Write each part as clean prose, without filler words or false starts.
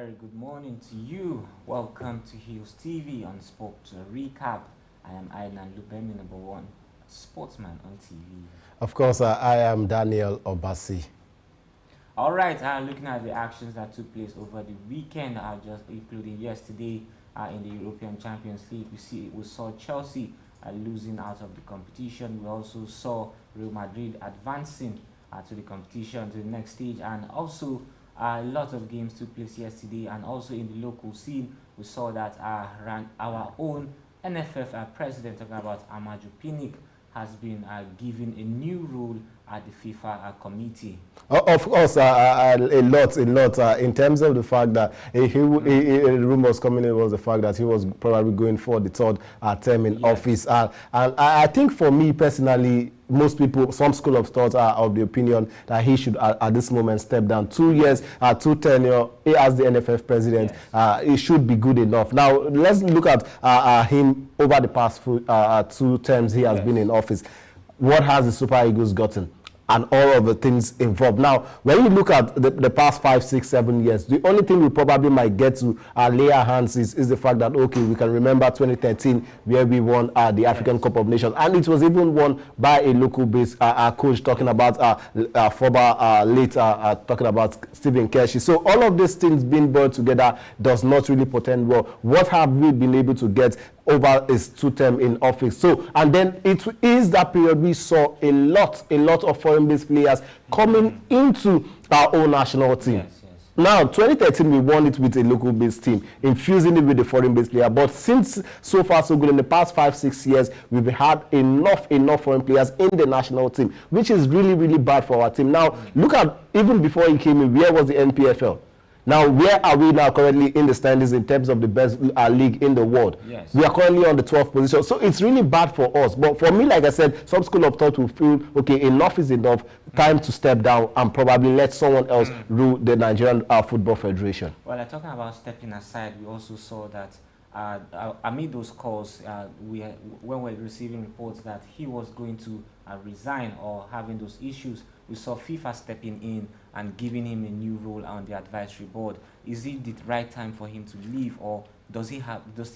very good morning to you. Welcome to Hills TV on Sports Recap. I am Ainan Lubemi, number one sportsman on TV. Of course, I am Daniel Obasi. All right, looking at the actions that took place over the weekend, just including yesterday in the European Champions League, we saw Chelsea losing out of the competition. We also saw Real Madrid advancing to the competition to the next stage, and also a lot of games took place yesterday. And also in the local scene, we saw that our own NFF president, talking about Amaju Pinnick, has been given a new role at the FIFA committee. Of course, a lot. In terms of the fact that a rumors coming in was the fact that he was probably going for the third term in office. And I think for me personally, most people, some school of thought are of the opinion that he should at this moment step down. 2 years, 2 tenure as the NFF president, it should be good enough. Now, let's look at him over the past 2 terms he has been in office. What has the Super Eagles gotten? And all of the things involved. Now, when you look at the past 5, 6, 7 years, the only thing we probably might get to lay our hands is the fact that, okay, we can remember 2013 where we won the African Cup of Nations. And it was even won by a local-based coach, talking about former late, talking about Stephen Keshi. So all of these things being brought together does not really portend well. What have we been able to get over his 2 term in office? So, and then it is that period we saw a lot of foreign-based players coming into our own national team. Now, 2013, we won it with a local-based team, infusing it with the foreign-based player. But since so far so good, in the past 5, 6 years, we've had enough foreign players in the national team, which is really bad for our team. Now, look at, even before he came in, where was the NPFL? Now, where are we now currently in the standings in terms of the best league in the world? We are currently on the 12th position. So it's really bad for us. But for me, like I said, some school of thought will feel, okay, enough is enough, time to step down and probably let someone else rule the Nigerian Football Federation. Well, talking about stepping aside, we also saw that amid those calls, when we were receiving reports that he was going to resign or having those issues, we saw FIFA stepping in and giving him a new role on the advisory board. Is it the right time for him to leave, or does he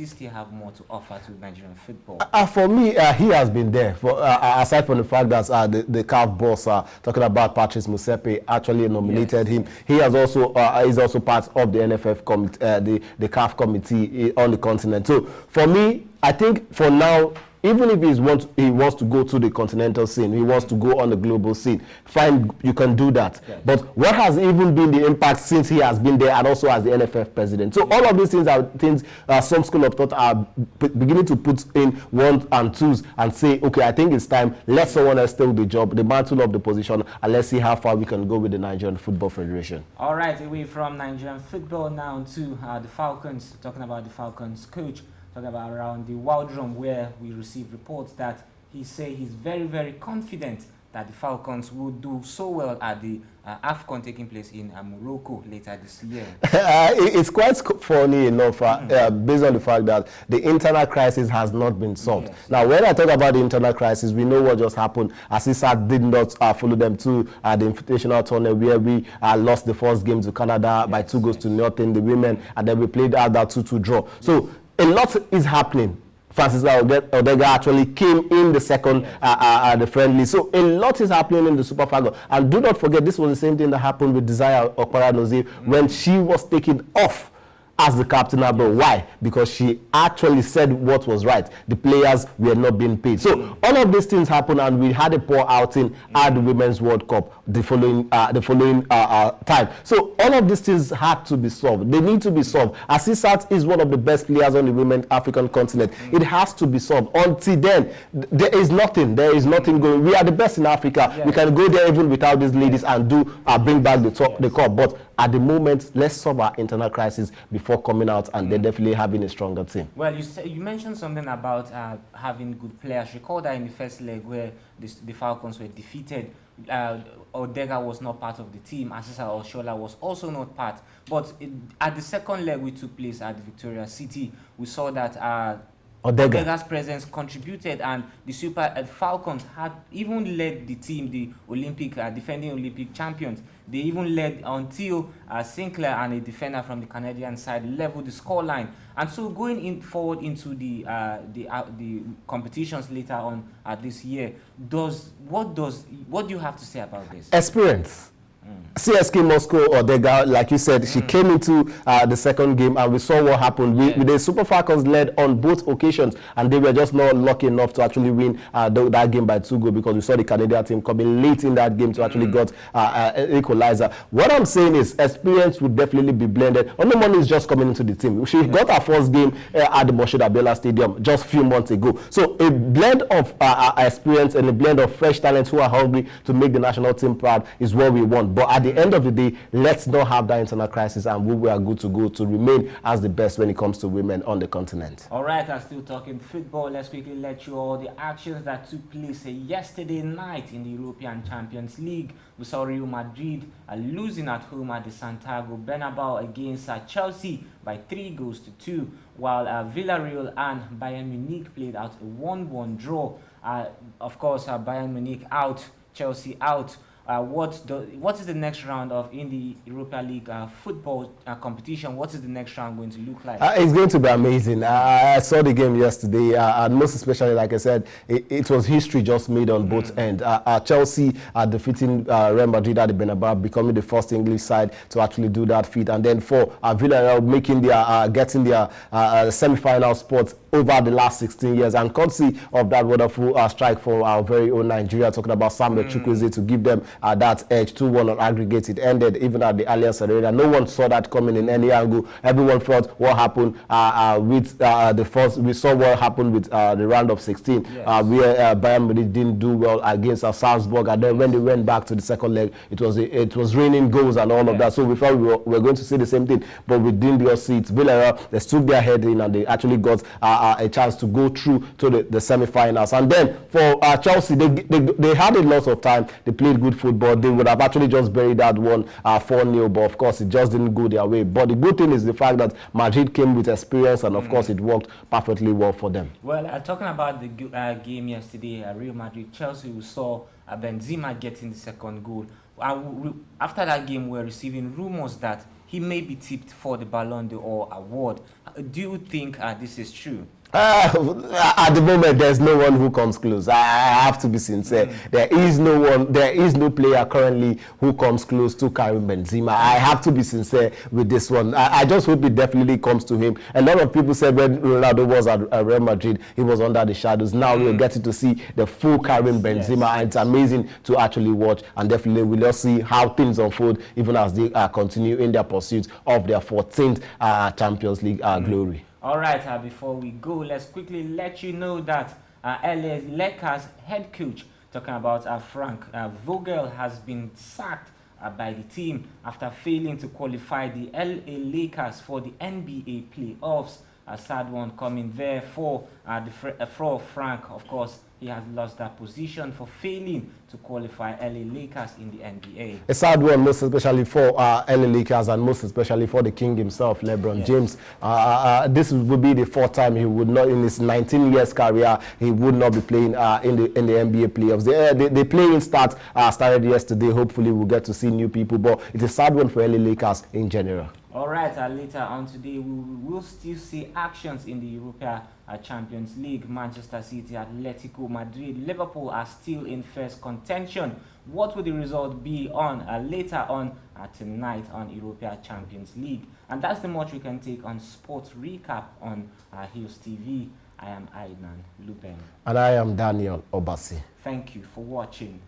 still have more to offer to Nigerian football? For me, he has been there. Aside from the fact that the CAF boss, talking about Patrice Motsepe, actually nominated him. He has also is also part of the NFF committee, the CAF committee on the continent. So for me, I think for now, even if he wants to go to the continental scene, he wants to go on the global scene, fine, you can do that. But what has even been the impact since he has been there, and also as the NFF president? So all of these things are things some school of thought are beginning to put in 1s and 2s and say, okay, I think it's time, let someone else take the job, the mantle of the position, and let's see how far we can go with the Nigerian Football Federation. All right, away from Nigerian football now to the Falcons, talking about the Falcons coach, talking about around the Wildrum, where we received reports that he say he's very confident that the Falcons will do so well at the AFCON taking place in Morocco later this year. It's quite funny enough, based on the fact that the internal crisis has not been solved. Now, when I talk about the internal crisis, we know what just happened. Asisa did not follow them to the Invitational Tournament, where we lost the first game to Canada by 2 goals to nothing, the women, and then we played out that 2-2 draw. So a lot is happening. Francis Odega actually came in the second the friendly. So a lot is happening in the Super Falcons. And do not forget, this was the same thing that happened with Desire Okpara-Nozir when she was taken off as the captain. Why? Because she actually said what was right. The players were not being paid. So all of these things happened, and we had a poor outing at the Women's World Cup the following time. So all of these things had to be solved. They need to be solved. Asisat is one of the best players on the women's African continent. It has to be solved. Until then, there is nothing. There is nothing going. We are the best in Africa. We can go there even without these ladies and bring back the cup. But at the moment, let's solve our internal crisis before coming out, and they're definitely having a stronger team. Well, you mentioned something about having good players. Recall that in the first leg where the Falcons were defeated, Odega was not part of the team. Asisa Oshola was also not part. But at the second leg we took place at Victoria City, we saw that Odegaard's presence contributed, and the Super Falcons had even led the team, the Olympic defending Olympic champions. They even led until Sinclair and a defender from the Canadian side leveled the scoreline. And so going forward into the competitions later on this year, what do you have to say about this? Experience. CSK Moscow, Odegaard, like you said, she came into the second game, and we saw what happened. The Super Falcons led on both occasions, and they were just not lucky enough to actually win that game by 2 goals, because we saw the Canadian team coming late in that game to actually got equalizer. What I'm saying is experience would definitely be blended. Onomoni is just coming into the team. She got her first game at the Moshood Abiola Stadium just a few months ago. So a blend of experience and a blend of fresh talents who are hungry to make the national team proud is what we want. But at the end of the day, let's not have that internal crisis, and we are good to go to remain as the best when it comes to women on the continent. All right, I'm still talking football. Let's quickly let you all the actions that took place yesterday night in the European Champions League. We saw Real Madrid losing at home at the Santiago Bernabeu against Chelsea by 3 goals to 2, while Villarreal and Bayern Munich played out a 1-1 draw. Of course, Bayern Munich out, Chelsea out. What is the next round in the Europa League football competition? What is the next round going to look like? It's going to be amazing. I saw the game yesterday, and most especially, like I said, it was history just made on both ends. Chelsea defeating Real Madrid at the Bernabeu, becoming the first English side to actually do that feat, and then for Villarreal making getting their semi-final spot over the last 16 years, and courtesy of that wonderful strike for our very own Nigeria, talking about Samuel Chukwueze, to give them that edge. 2-1 on aggregate. It ended even at the Allianz Arena. No one saw that coming in any angle. Everyone felt what happened with the first. We saw what happened with the round of 16, where Bayern Munich didn't do well against Salzburg, and then when they went back to the second leg, it was raining goals and all of that. So we thought we were going to see the same thing, but we didn't just see it. Villarreal, they stood their head in, and they actually got a chance to go through to the semi-finals. And then for Chelsea, they had a lot of time. They played good football. They would have actually just buried that one 4-0, but of course it just didn't go their way. But the good thing is the fact that Madrid came with experience, and of course it worked perfectly well for them. Well, talking about the game yesterday, Real Madrid Chelsea, we saw Benzema getting the second goal. After that game, we were receiving rumors that he may be tipped for the Ballon d'Or award. Do you think this is true? At the moment, there's no one who comes close. I have to be sincere. There is no player currently who comes close to Karim Benzema. I have to be sincere with this one. I just hope it definitely comes to him. A lot of people said when Ronaldo was at Real Madrid, he was under the shadows. Now we're getting to see the full Karim Benzema, and it's amazing to actually watch. And definitely we'll see how things unfold, even as they continue in their pursuit of their 14th Champions League glory. All right, before we go, let's quickly let you know that LA Lakers head coach, talking about Frank Vogel, has been sacked by the team after failing to qualify the LA Lakers for the NBA playoffs. A sad one coming there for Frank. Of course, he has lost that position for failing to qualify LA Lakers in the NBA. A sad one, most especially for LA Lakers, and most especially for the king himself, LeBron James. This would be the 4th time he would not, in his 19 years career, he would not be playing in the NBA playoffs. The playing started yesterday. Hopefully we'll get to see new people, but it's a sad one for LA Lakers in general. All right, later on today, we will still see actions in the Europa Champions League. Manchester City, Atletico Madrid, Liverpool are still in first contention. What will the result be on later on tonight on Europa Champions League? And that's the much we can take on Sports Recap on Hills TV. I am Ainan Luben. And I am Daniel Obasi. Thank you for watching.